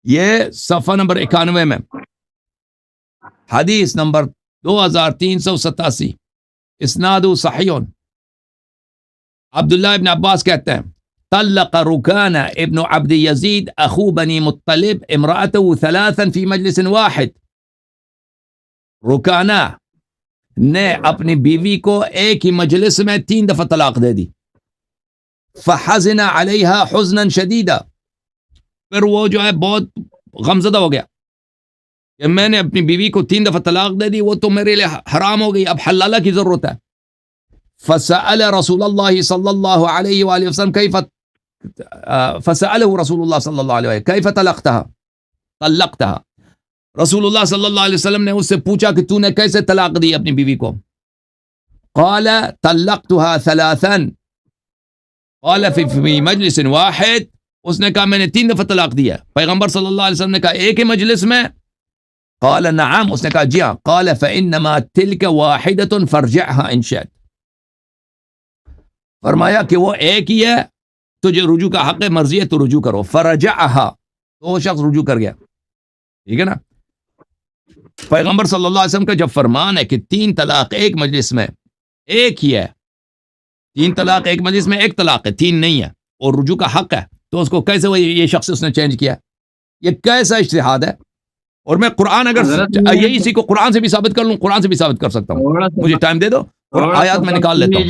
یہ صفحہ نمبر 91 میں حدیث نمبر 2387, اسناد صحیح. عبداللہ ابن عباس کہتے ہیں طلق رکانہ ابن عبد یزید اخو بنی مطلب امرأته 3 فی مجلس واحد. رکانہ نے اپنی بیوی کو ایک ہی مجلس میں 3 دفعہ طلاق دے دی. فحزن علیہا حزنا شدیدا, پھر وہ جو ہے بہت غمزدہ ہو گیا کہ میں نے اپنی بیوی کو 3 دفعہ طلاق دے دی, وہ تو میرے لیے حرام ہو گئی, اب حلالہ کی ضرورت ہے. فسأل رسول الله صلى الله عليه وآله وسلم فسأله رسول الله صلى الله عليه وسلم كيف طلقتها. رسول اللہ صلی اللہ علیہ وسلم نے اس سے پوچھا کہ تو نے کیسے طلاق دی اپنی بیوی کو. قال طلقتها ثلاثا. قال في مجلس واحد. اس نے کہا میں نے 3 دفعہ طلاق دیا. پیغمبر صلی اللہ علیہ وسلم نے کہا ایک ہی مجلس میں؟ قال نعم. اس نے کہا جی ہاں. قال فإنما تلك واحدة فارجعها إن شئت. فرمایا کہ وہ ایک ہی ہے, تجھے رجوع کا حق ہے, مرضی ہے تو رجوع کرو. فرجعها. تو وہ شخص رجوع کر گیا. ٹھیک ہے نا. پیغمبر صلی اللہ علیہ وسلم کا جب فرمان ہے کہ 3 طلاق ایک مجلس میں ایک ہی ہے, 3 طلاق ایک مجلس میں ایک طلاق ہے, 3 نہیں ہے, اور رجوع کا حق ہے, تو اس کو کیسے وہ یہ شخص اس نے چینج کیا؟ یہ کیسا اجتہاد ہے؟ اور میں قرآن اگر یہی اسی کو قرآن سے بھی ثابت کر لوں, قرآن سے بھی ثابت کر سکتا ہوں, مجھے ٹائم دے دو اور آیات میں نکال لیتا ہوں.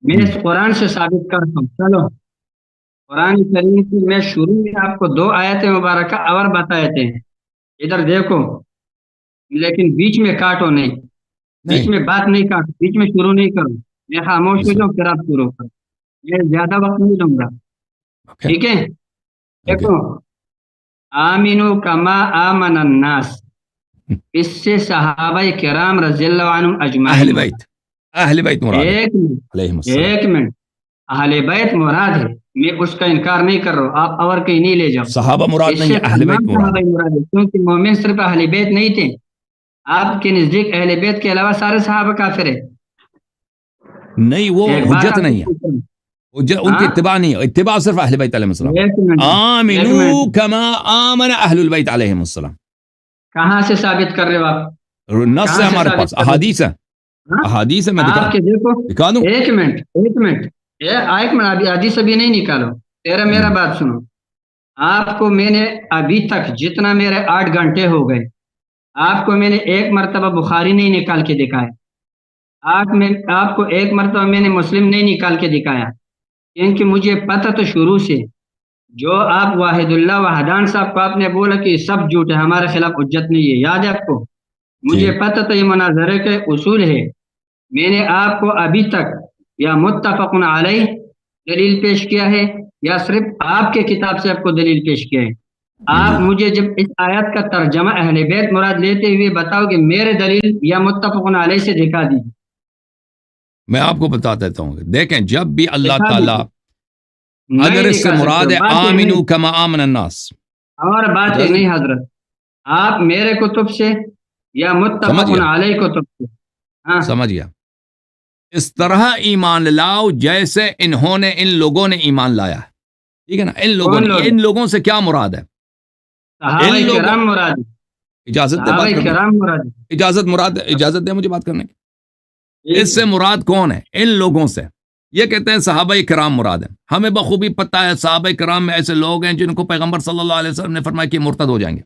میں اس قرآن سے ثابت کرتا ہوں. چلو قرآن کریم کی میں شروع میں آپ کو 2 آیت مبارکہ اور بتائے تھے, ادھر دیکھو, لیکن بیچ میں کاٹو نہیں, بیچ میں بات نہیں کاٹو, بیچ میں شروع نہیں کرو. میں خاموش ہو جاؤں پھر آپ شروع کرو, میں زیادہ وقت نہیں لوں گا. ٹھیک ہے. دیکھو آمینو کما آمن الناس, اس سے صحابہ کرام رضی اللہ عنہم اجمعین, اہل بیت مراد, ایک منٹ, اہل بیت مراد ہے, میں اس کا انکار نہیں کر رہا ہوں, آپ اور کہیں نہیں لے جاؤ. صحابہ مراد نہیں, اہل بیت مراد ہے, کیونکہ مومن صرف اہل بیت نہیں تھے. آپ کے نزدیک اہل بیت کے علاوہ سارے صحابہ کافر ہیں. نہیں, وہ حجت نہیں ہے, ان کی اتباع نہیں ہے, اتباع صرف اہل بیت علیہ السلام. آمنو کما آمن اہل البیت علیہ السلام. کہاں سے ثابت کر رہے ہو آپ؟ نص ہے ہمارے پاس, احادیث ہے, احادیث ہے. میں دکھا دوں. ایک منٹ حدیث ابھی نہیں نکالو, میرا بات سنو. آپ کو میں نے ابھی تک جتنا میرے 8 گھنٹے ہو گئے, آپ کو میں نے ایک مرتبہ بخاری نہیں نکال کے دکھایا, آپ کو ایک مرتبہ میں نے مسلم نہیں نکال کے دکھایا, کیونکہ مجھے پتہ تو شروع سے جو آپ واحد اللہ وحدان صاحب کو آپ نے بولا کہ سب جھوٹ ہے, ہمارے خلاف حجت نہیں ہے, یاد ہے آپ کو؟ مجھے پتہ تو یہ مناظرے کے اصول ہے. میں نے آپ کو ابھی تک یا متفق علیہ دلیل پیش کیا ہے یا صرف آپ کے کتاب سے آپ کو دلیل پیش کیا ہے. آپ مجھے جب اس آیت کا ترجمہ اہل بیت مراد لیتے ہوئے بتاؤ کہ میرے دلیل یا متفق علیہ سے دکھا دیجیے. میں آپ کو بتا دیتا ہوں, دیکھیں جب بھی اللہ تعالیٰ اگر اس سے مراد ہے آمنو کما آمن الناس, اور بات ہے نہیں حضرت, آپ میرے کتب سے یا متفق علیہ کتب سے سمجھ گیا, اس طرح ایمان لاؤ جیسے انہوں نے, ان لوگوں نے ایمان لایا ہے. ٹھیک ہے نا. ان لوگوں سے کیا مراد ہے؟ صحابہ کرام مراد. اجازت دے مجھے بات کرنے کی. اس سے مراد کون ہے؟ ان لوگوں سے. یہ کہتے ہیں صحابہ کرام مراد ہے. ہمیں بخوبی پتہ ہے صحابہ کرام میں ایسے لوگ ہیں جن کو پیغمبر صلی اللہ علیہ وسلم نے فرمایا کہ مرتد ہو جائیں گے.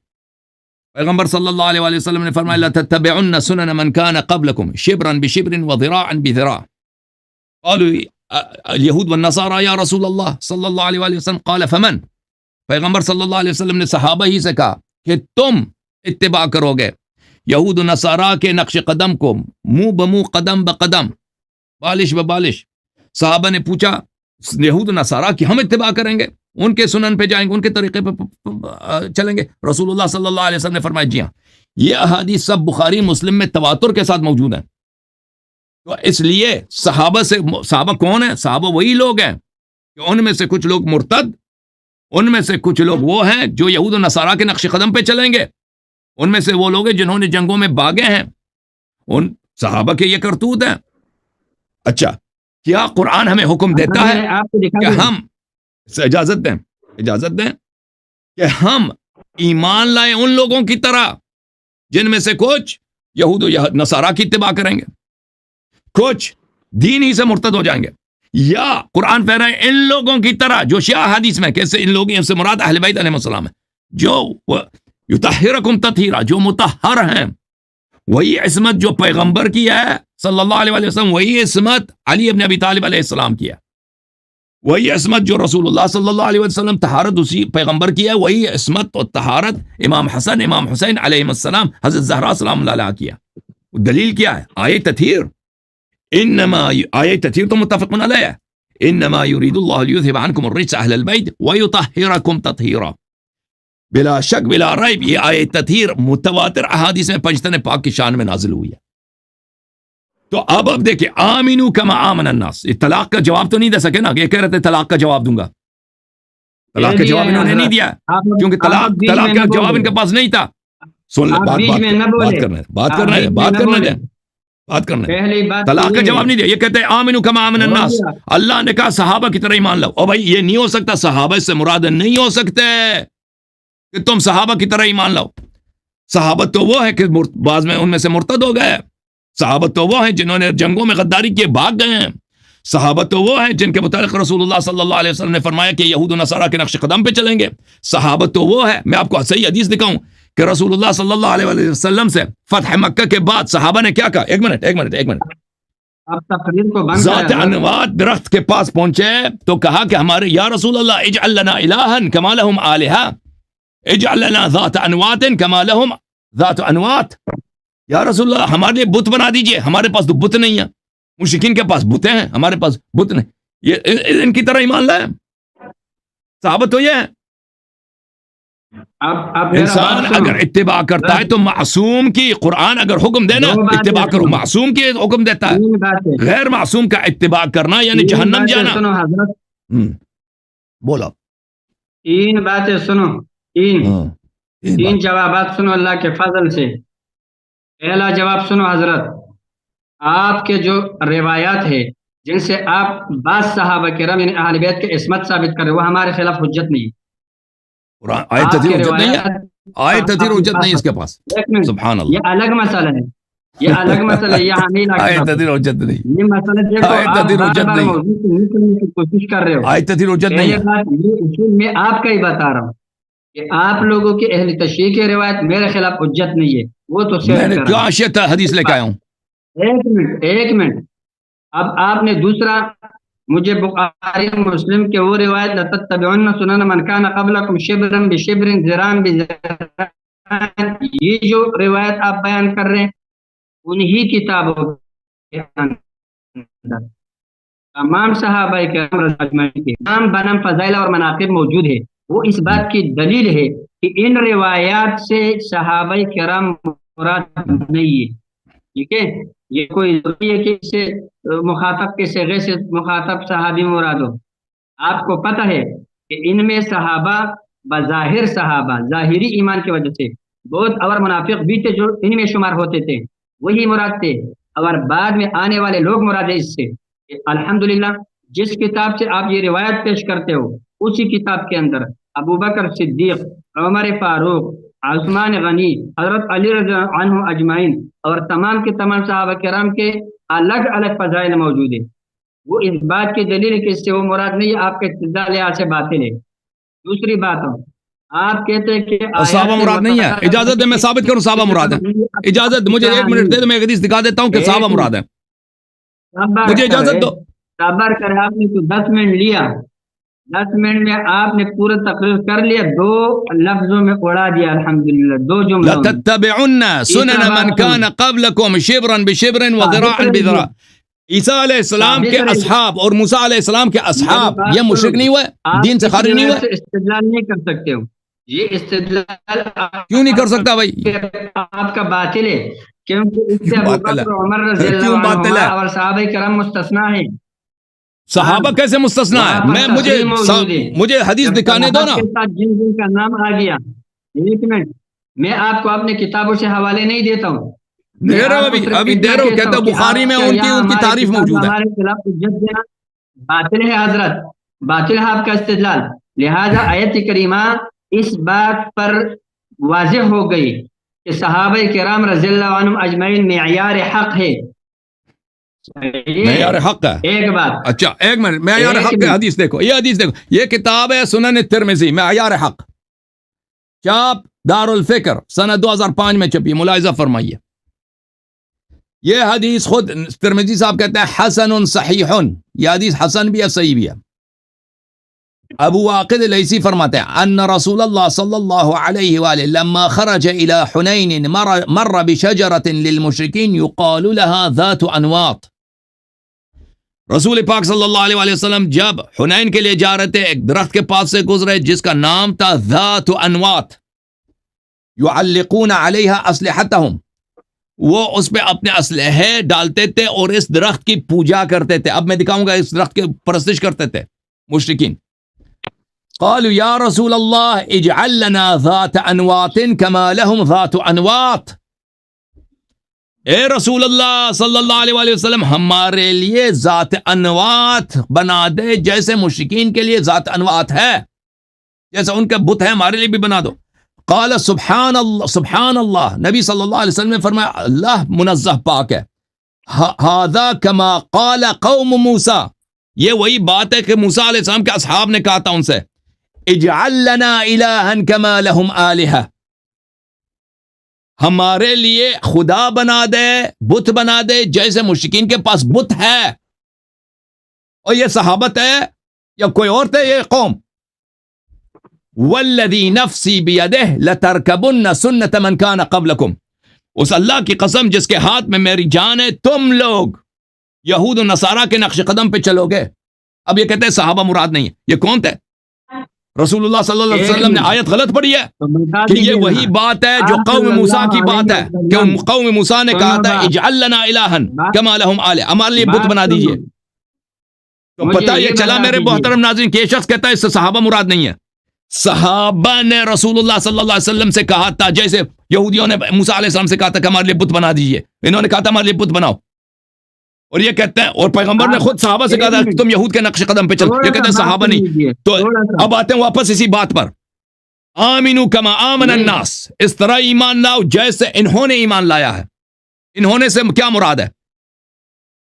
پیغمبر صلی اللہ علیہ وسلم نے فرمایا لَتَتَّبِعُنَّ سُنَنَ مَنْ كَانَ قَبْلَكُمْ شِبْرًا بِشِبْرٍ وَذِرَاعًا بِذِرَاعٍ. قالوا اليهود والنصارى یا رسول اللہ صلی اللہ علیہ وسلم. قال فمن. پیغمبر صلی اللہ علیہ وسلم نے صحابہ ہی سے کہا کہ تم اتباع کرو گے یہود و نصارہ کے نقش قدم کو, منہ بمنہ قدم بقدم, بالش ببالش. صحابہ نے پوچھا یہود و نصارہ کی ہم اتباع کریں گے, ان کے سنن پہ جائیں گے, ان کے طریقے پہ چلیں گے؟ رسول اللہ صلی اللہ علیہ وسلم نے فرمایا جی ہاں. یہ احادیث سب بخاری مسلم میں تواتر کے ساتھ موجود ہیں. تو اس لیے صحابہ کون ہیں؟ صحابہ وہی لوگ ہیں کہ ان میں سے کچھ لوگ مرتد, ان میں سے کچھ لوگ وہ ہیں جو یہود و نصارہ کے نقش قدم پہ چلیں گے, ان میں سے وہ لوگ ہیں جنہوں نے جنگوں میں بھاگے ہیں. ان صحابہ کے یہ کرتوت ہیں. اچھا, کیا قرآن ہمیں حکم دیتا ہے کہ ہم اجازت دیں کہ ہم ایمان لائیں ان لوگوں کی طرح جن میں سے کچھ یہود و نصارہ کی اتباع کریں گے, کچھ دین ہی سے مرتد ہو جائیں گے, یا قرآن کہہ رہا ہے ان لوگوں کی طرح جو شیعہ حدیث میں کیسے ان لوگوں سے مراد اہل بیت علیہ السلام ہے جو یطہرکم تطہیرا, جو مطہر ہیں. وہی عصمت جو پیغمبر کی ہے صلی اللہ علیہ وسلم, وہی عصمت علی ابن ابی طالب علیہ السلام کی ہے. وہی عصمت جو رسول اللہ صلی اللہ علیہ وسلم طہارت اسی پیغمبر کی ہے, وہی عصمت اور طہارت امام حسن امام حسین علیہ السلام حضرت زہرا سلام اللہ علیہ کی ہے. دلیل کیا ہے؟ آیت تطہیر. انما آیت تطہیر تو متفقون علیہ، انما یرید اللہ لیذهب عنکم الرجس اہل البیت ویطہرکم تطہیرا، بلا شک بلا ریب یہ آیت تطہیر متواتر احادیث میں پنجتن پاک کی شان میں نازل ہوئی ہے۔ تو اب دیکھیں آمنو کما آمن الناس، یہ طلاق کا جواب تو نہیں دے سکے نا، یہ کہہ رہے تھے طلاق کا جواب دوں گا، طلاق کا جواب انہوں نے نہیں دیا کیونکہ طلاق کا جواب ان کے پاس نہیں تھا۔ سن لیں بات کرنا دیں، طلاق کا جواب نہیں دیا، یہ کہتے ہیں آمنو کما آمن الناس، اللہ نے کہا صحابہ کی طرح ایمان لاؤ، اور بھائی یہ نہیں ہو سکتا، صحابہ سے مراد نہیں ہو سکتے کہ تم صحابہ کی طرح ایمان لاؤ۔ صحابت تو وہ ہے کہ بعض میں ان میں سے مرتد ہو گئے، صحابت تو وہ ہیں جنہوں نے جنگوں میں غداری کیے بھاگ گئے ہیں، صحابت تو وہ ہیں جن کے متعلق رسول اللہ صلی اللہ علیہ وسلم نے فرمایا کہ یہود و نصارہ کے نقش قدم پہ چلیں گے۔ صحابت تو وہ ہے، میں آپ کو صحیح حدیث دکھاؤں کہ رسول اللہ صلی اللہ علیہ وسلم سے فتح مکہ کے بعد صحابہ نے کیا کہا؟ ایک منٹ ذات انواط درخت کے پاس پہنچے تو کہا کہ ہمارے یا رسول اللہ اجعل لنا الہا کما لہم آلہہ، اجعل لنا ذات انواط کما لہم ذات انواط، یا رسول اللہ ہمارے لیے بت بنا دیجئے، ہمارے پاس تو بت نہیں ہے، مشرکین کے پاس بتیں ہیں، ہمارے پاس بت نہیں، یہ ان کی طرح ایمان لائے۔ صحابت تو یہ ہے، انسان اگر اتباع کرتا ہے تو معصوم کی، قرآن اگر حکم دینا اتباع کرو، معصوم کی حکم دیتا ہے، غیر معصوم کا اتباع کرنا یعنی جہنم جانا۔ بولا تین باتیں سنو، تین جوابات سنو اللہ کے فضل سے۔ پہلا جواب سنو حضرت، آپ کے جو روایات ہے جن سے آپ بعض صحابہ کرام یعنی اہل بیت کے عصمت ثابت کر رہے، وہ ہمارے خلاف حجت نہیں ہے۔ آیت تطہیر حجت نہیں ہے، آیت تطہیر حجت نہیں اس کے پاس، سبحان اللہ، یہ الگ مسئلہ ہے، یہ الگ مسئلہ ہے، یہاں نہیں لگتا آیت تطہیر حجت نہیں، یہ مسئلہ دیکھو آیت آپ تطہیر حجت بار نہیں، موضوع سے نکلنے کی کوشش کر رہے ہو۔ آیت تطہیر حجت نہیں ہے۔ یہ اصول میں آپ کا ہی بتا رہا ہوں کہ آپ لوگوں کے اہل تشیع کی روایت میرے خلاف حجت نہیں ہے، وہ تو میں نے کیا شیط حدیث لے کے آیا ہوں۔ ایک منٹ، اب آپ نے دوسرا مجھے بخاری مسلم کے وہ روایت لَتَتَّبِعُنَّ سُنَنَ مَنْ كَانَ قَبْلَكُمْ شِبْرًا بِشِبْرٍ ذِرَاعًا بِذِرَاعٍ، یہ جو روایت آپ بیان کر رہے ہیں انہی کتابوں کے اندر تمام صحابہ کرام رضی اللہ عنہم کے نام بنام فضائل اور مناقب موجود ہے۔ وہ اس بات کی دلیل ہے کہ ان روایات سے صحابہ کرام مراد نہیں ہے، ٹھیک ہے؟ یہ کوئی ضروری ہے کہ اس سے مخاطب کے صیغے سے مخاطب صحابی مراد ہو۔ آپ کو پتہ ہے کہ ان میں صحابہ بظاہر صحابہ ظاہری ایمان کی وجہ سے بہت اور منافق بھی تھے جو ان میں شمار ہوتے تھے، وہی مراد تھے، اور بعد میں آنے والے لوگ مراد ہے اس سے۔ الحمدللہ جس کتاب سے آپ یہ روایت پیش کرتے ہو اسی کتاب کے اندر ابو بکر صدیق، عمر فاروق، عثمان غنی، حضرت علی رضی اللہ عنہ اجمعین اور تمام کے تمام صحابہ کرام کے الگ الگ فضائل موجود ہیں۔ وہ اس بات کی دلیل ہے کہ اس سے وہ مراد نہیں ہے، آپ کے استدلال لحاظ سے باطل ہے۔ دوسری بات آپ کہتے ہیں کہ صحابہ مراد نہیں ہے، اجازت دے میں ثابت کروں صحابہ مراد ہے، اجازت مجھے ایک منٹ دے دو، میں حدیث دکھا دیتا ہوں کہ صحابہ مراد ہے، مجھے اجازت دو۔ صبر کر، آپ نے تو 10 منٹ لیا، 10 منٹ میں آپ نے پورا تقریر کر لیا، 2 لفظوں میں اڑا دیا الحمدللہ، 2 جملوں میں۔ لَتَتَّبِعُنَّ سُنَنَ مَنْ كَانَ قَبْلَكُمْ شِبْرًا بِشِبْرٍ وَذِرَاعًا بِذِرَاعٍ۔ عیسیٰ علیہ السلام کے اصحاب اور موسیٰ علیہ السلام کے اصحاب یہ مشرک نہیں ہوئے، دین سے خارج نہیں ہوئے؟ استدلال نہیں کر سکتے ہو، یہ استدلال کیوں نہیں کر سکتا بھائی؟ آپ کا باطل ہے، کیونکہ اس سے ابو بکر عمر رضی اللہ عنہ اور صحابہ کرام مستثنا ہیں۔ صحابہ کیسے مستثنا ہے؟ میں مجھے حدیث دکھانے دو نا۔ جن جن کا نام آ گیا، ایک منٹ، میں آپ کو اپنے کتابوں سے حوالے نہیں دیتا ہوں، دے رہا ہوں، ابھی دے رہا ہوں، کہتا ہوں بخاری میں ان کی تعریف موجود ہے۔ ہمارے خلاف حجت دینا باطل ہے حضرت، باطل ہے آپ کا استدلال۔ لہذا آیت کریمہ اس بات پر واضح ہو گئی کہ صحابہ کرام رضی اللہ عنہم اجمعین معیار حق ہے، معیار حق ہے۔ ایک بات، اچھا ایک منٹ، معیار حق ہے، حدیث دیکھو، یہ حدیث دیکھو، یہ کتاب ہے سنن ترمذی، معیار حق، چاپ دار الفکر، سنہ 2005 میں چھپی، ملاحظہ فرمائیے۔ یہ حدیث خود ترمذی صاحب کہتے ہیں حسن صحیح، یہ حدیث حسن بھی ہے صحیح بھی ہے۔ ابو واقد لیثی فرماتے ہیں ان رسول اللہ صلی اللہ علیہ وآلہ لما خرج الى حنین مر بشجرة للمشرکین یقال لها ذات انواط، رسول پاک صلی اللہ علیہ وآلہ وسلم جب حنین کے لیے جا رہے تھے، ایک درخت کے پاس سے گزرے جس کا نام تھا ذات انوات یعلقون علیہا اسلحتہم، وہ اس پہ اپنے اسلحے ڈالتے تھے اور اس درخت کی پوجا کرتے تھے. اب میں دکھاؤں گا، اس درخت کی پرستش کرتے تھے مشرکین. قالوا یا رسول اللہ اجعل لنا ذات انوات کما لهم ذات انوات، اے رسول اللہ صلی اللہ علیہ وآلہ وسلم ہمارے لیے ذات انوات بنا دے جیسے مشرکین کے لیے ذات انوات ہے، جیسا ان کا بت ہے ہمارے لیے بھی بنا دو. قال سبحان اللہ سبحان اللہ، نبی صلی اللہ علیہ وسلم نے فرمایا اللہ منزہ پاک ہے. ھذا کما قال قوم موسیٰ، یہ وہی بات ہے کہ موسیٰ علیہ السلام کے اصحاب نے کہا تھا ان سے، اجعل لنا الہا کما لهم آلہہ، ہمارے لیے خدا بنا دے، بت بنا دے جیسے مشرکین کے پاس بت ہے. اور یہ صحابت ہے یا کوئی اور تھے یہ قوم؟ والذی نفسی بیدہ لترکبن سنت من کان قبلکم، اس اللہ کی قسم جس کے ہاتھ میں میری جان ہے، تم لوگ یہود و نصارہ کے نقش قدم پہ چلو گے. اب یہ کہتے ہیں صحابہ مراد نہیں ہے، یہ کون تھے؟ رسول اللہ صلی اللہ علیہ وسلم نے آیت غلط پڑھی ہے کہ یہ وہی بات ہے جو قوم موسیٰ کی بات ہے کہ قوم موسیٰ نے کہا تھا اجعل لنا الہا کما لهم آلہہ، ہمارے لیے بت بنا دیجئے. تو پتہ یہ چلا میرے محترم ناظرین کہ یہ شخص کہتا ہے اس سے صحابہ مراد نہیں ہے. صحابہ نے رسول اللہ صلی اللہ علیہ وسلم سے کہا تھا، جیسے یہودیوں نے موسیٰ علیہ السلام سے کہا تھا کہ ہمارے لیے بت بنا دیجئے، انہوں نے کہا تھا ہمارے لیے بت بناؤ. اور یہ کہتے ہیں، اور پیغمبر نے خود صحابہ سے کہا تھا کہ تم یہود کے نقش قدم پہ چل، یہ کہتے ہیں صحابہ نہیں. تو اب آتے ہیں واپس اسی بات پر، آمنو کما آمن الناس، اس طرح ایمان لاؤ جیسے انہوں نے ایمان لایا ہے. انہوں نے سے کیا مراد ہے؟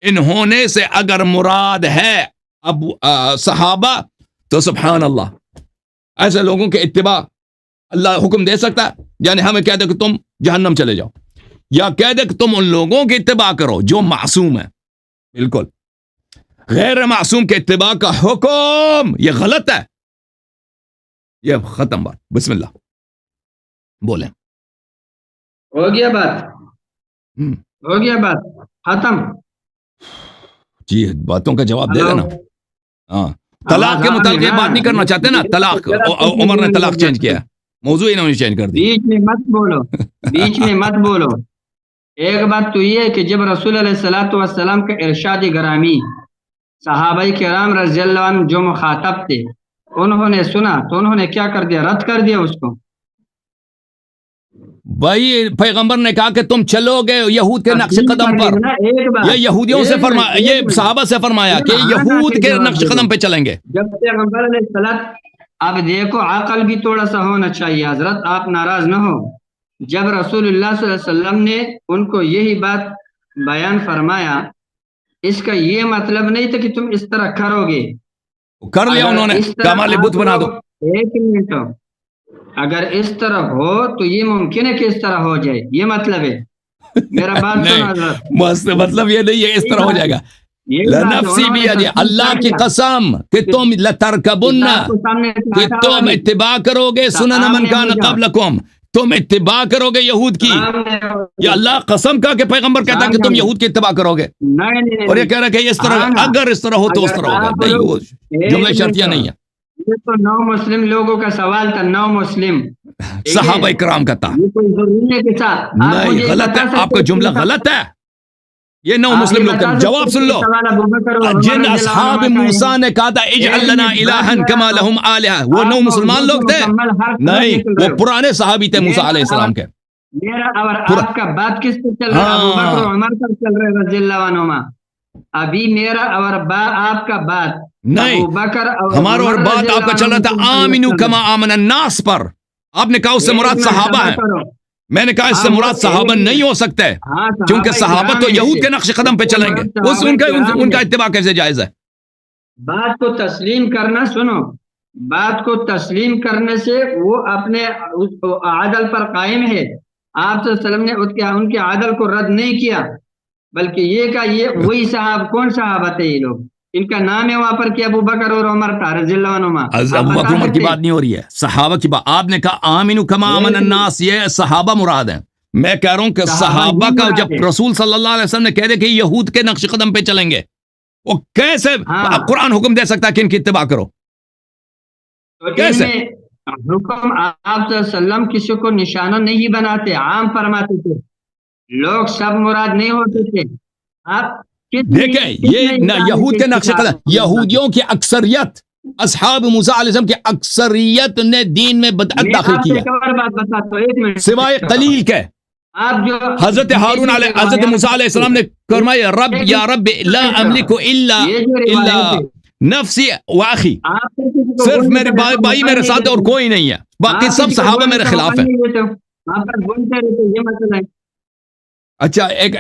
انہوں نے سے اگر مراد ہے اب صحابہ تو سبحان اللہ، ایسے لوگوں کے اتباع اللہ حکم دے سکتا ہے؟ یعنی ہمیں کہہ دے کہ تم جہنم چلے جاؤ، یا کہہ دے کہ تم ان لوگوں کی اتباع کرو جو معصوم ہے. بالکل غیر معصوم کے اتباع کا حکم یہ غلط ہے. یہ ختم بات. بسم اللہ بولیں. ہو گیا بات، ہو گیا بات ختم. جی باتوں کا جواب دے دینا. ہاں طلاق کے متعلق یہ بات نہیں کرنا چاہتے نا، طلاق عمر نے طلاق چینج کیا، موضوع انہوں نے چینج کر دی. بیچ میں مت بولو، بیچ میں مت بولو. ایک بات تو یہ ہے کہ جب رسول علیہ الصلوۃ والسلام کا ارشاد گرامی صحابہ کرام رضی اللہ عنہ جو مخاطب تھے انہوں نے سنا تو انہوں نے کیا کر دیا؟ رد کر دیا اس کو. بھائی پیغمبر نے کہا کہ تم چلو گے یہود کے نقش قدم پر، یہ یہودیوں سے فرمایا، یہ صحابہ سے فرمایا کہ یہود کے نقش قدم پہ چلیں گے. جب پیغمبر علیہ السلام، اب دیکھو عقل بھی تھوڑا سا ہونا چاہیے حضرت، آپ ناراض نہ ہو. جب رسول اللہ صلی اللہ علیہ وسلم نے ان کو یہی بات بیان فرمایا، اس کا یہ مطلب نہیں تھا کہ تم اس طرح کرو گے. کر لیا انہوں نے کہ ہمارے لیے بت بنا دو. ایک منٹ، اگر اس طرح ہو تو یہ ممکن ہے کہ اس طرح ہو جائے، یہ مطلب ہے میرا بات سنو حضرت. مطلب یہ نہیں ہے اس طرح ہو جائے گا. لنفسی بیدی، اللہ کی قسم کہ تم لترکبن، کہ تم اتباع کرو گے سنن من کان قبلکم، تم اتباع کرو گے یہود کی. یہ اللہ قسم کا کہ پیغمبر کہتا ہے کہ تم یہود کی اتباع کرو گے، اور یہ کہہ رہا ہے کہ اس طرح اگر اس طرح ہو تو اس طرح ہوگا. نہیں، وہ جملہ شرطیہ نہیں ہے. یہ تو 9 مسلم لوگوں کا سوال تھا، 9 مسلم صحابہ کرام کا تھا. نہیں غلط ہے، آپ کا جملہ غلط ہے. یہ 9 مسلم لوگ تھے. جواب سن لو، جن اصحاب موسیٰ نے کہا تھا اجعل لنا الہا کما لهم آلہہ، وہ 9 مسلمان لوگ تھے؟ نہیں، وہ پرانے صحابی تھے موسیٰ علیہ السلام کے. میرا اور آپ کا بات کس پر چل رہا ہے؟ ابو بکر و عمر پر چل رہا ہے رضی اللہ عنہما. ابھی میرا اور آپ کا بات نہیں، ہمارا اور بات آپ کا چل رہا تھا آمنو کما آمن الناس پر. آپ نے کہا اس سے مراد صحابہ ہیں، میں نے کہا اس سے مراد صحابہ نہیں ہو سکتے، کیونکہ صحابہ تو یہود کے نقش قدم پہ چلیں گے، ان کا اتباع کیسے جائز ہے؟ بات کو تسلیم کرنا، سنو، بات کو تسلیم کرنے سے وہ اپنے عدل پر قائم ہے. آپ صلی اللہ علیہ وسلم نے ان کے عدل کو رد نہیں کیا، بلکہ یہ کہا یہ وہی صحابہ. کون صحابہ تھے یہ لوگ؟ ان کا نام ہے وہاں پر کہ ابو بکر اور عمر تھا رضی اللہ عنہما. ابو بکر عمر کی بات نہیں ہو رہی ہے، صحابہ کی بات. آپ نے کہا آمنو کما آمن الناس، یہ صحابہ مراد ہیں. میں کہہ رہا ہوں کہ صحابہ کا جب رسول صلی اللہ علیہ وسلم نے کہہ دے کہ یہود کے نقش قدم پہ چلیں گے، وہ کیسے ہاں۔ قرآن حکم دے سکتا ہے کہ ان کی اتباع کرو؟ تو کیسے؟ ان میں حکم آپ صلی اللہ علیہ وسلم کسی کو نشانہ نہیں بناتے، عام فرماتے تھے، لوگ سب مراد نہیں ہوتے تھے. آپ دیکھیں یہ یہود کے نقش قدم، یہودیوں کی اکثریت، اصحاب موسیٰ علیہ السلام کی اکثریت نے دین میں بدعت داخل کیا، سوائے قلیل کے. آپ جو حضرت ہارون علیہ حضرت موسیٰ علیہ السلام نے فرمایا رب یا رب لا املک الا نفسی واخی، صرف میرے بھائی میرے ساتھ اور کوئی نہیں ہے، باقی سب صحابہ میرے خلاف ہیں. اچھا ایک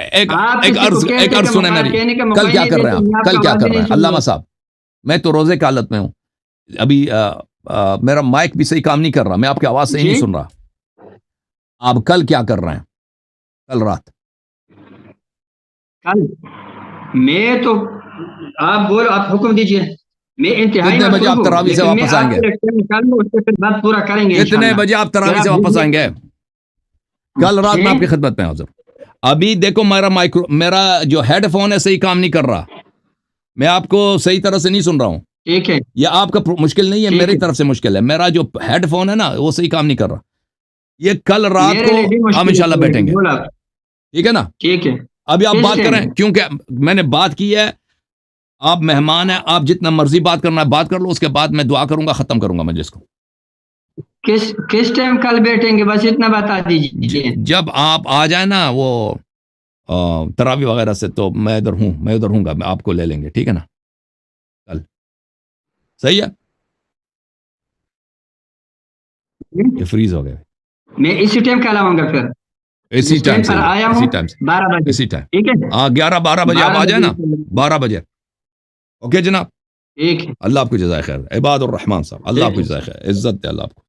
عرض سنیں میری، کل کیا کر رہے ہیں آپ؟ کل کیا کر رہے ہیں علامہ صاحب؟ میں تو روزے کی حالت میں ہوں ابھی، میرا مائک بھی صحیح کام نہیں کر رہا، میں آپ کی آواز صحیح نہیں سن رہا. آپ کل کیا کر رہے ہیں؟ کل رات کل میں تو آپ بولو، آپ حکم دیجئے. میں انتہائی کتنے بجے آپ تراویح سے واپس آئیں گے؟ پورا کریں گے. کتنے بجے آپ تراویح سے واپس آئیں گے؟ کل رات میں آپ کی خدمت میں حاضر. ابھی دیکھو میرا جو ہیڈ فون ہے صحیح کام نہیں کر رہا، میں آپ کو صحیح طرح سے نہیں سن رہا ہوں. ٹھیک ہے، یہ آپ کا مشکل نہیں ہے، میری طرف سے مشکل ہے. میرا جو ہیڈ فون ہے نا وہ صحیح کام نہیں کر رہا. یہ کل رات کو ہم انشاءاللہ بیٹھیں گے، ٹھیک ہے نا؟ ٹھیک ہے. ابھی آپ بات کریں کیونکہ میں نے بات کی ہے، آپ مہمان ہیں، آپ جتنا مرضی بات کرنا ہے بات کر لو، اس کے بعد میں دعا کروں گا، ختم کروں گا مجلس کو. کس ٹائم کل بیٹھیں گے بس اتنا بتا دیجیے. جب آپ آ جائیں نا وہ تراویح وغیرہ سے تو میں ادھر ہوں گا، میں آپ کو لے لیں گے، ٹھیک ہے نا؟ کل صحیح ہے. یہ فریز ہو گئے، میں اسی ٹائم کل آؤں گا، پھر اسی ٹائم سے آیا ہوں 12 بجے، اسی ٹائم. ٹھیک ہے. ہاں 11-12 بجے آپ آ جائیں نا، 12 بجے. اوکے جناب، ٹھیک ہے. اللہ آپ کو جزائے خیر. عباد الرحمان صاحب، اللہ آپ کو جزائے خیر، عزت دے اللہ آپ کو.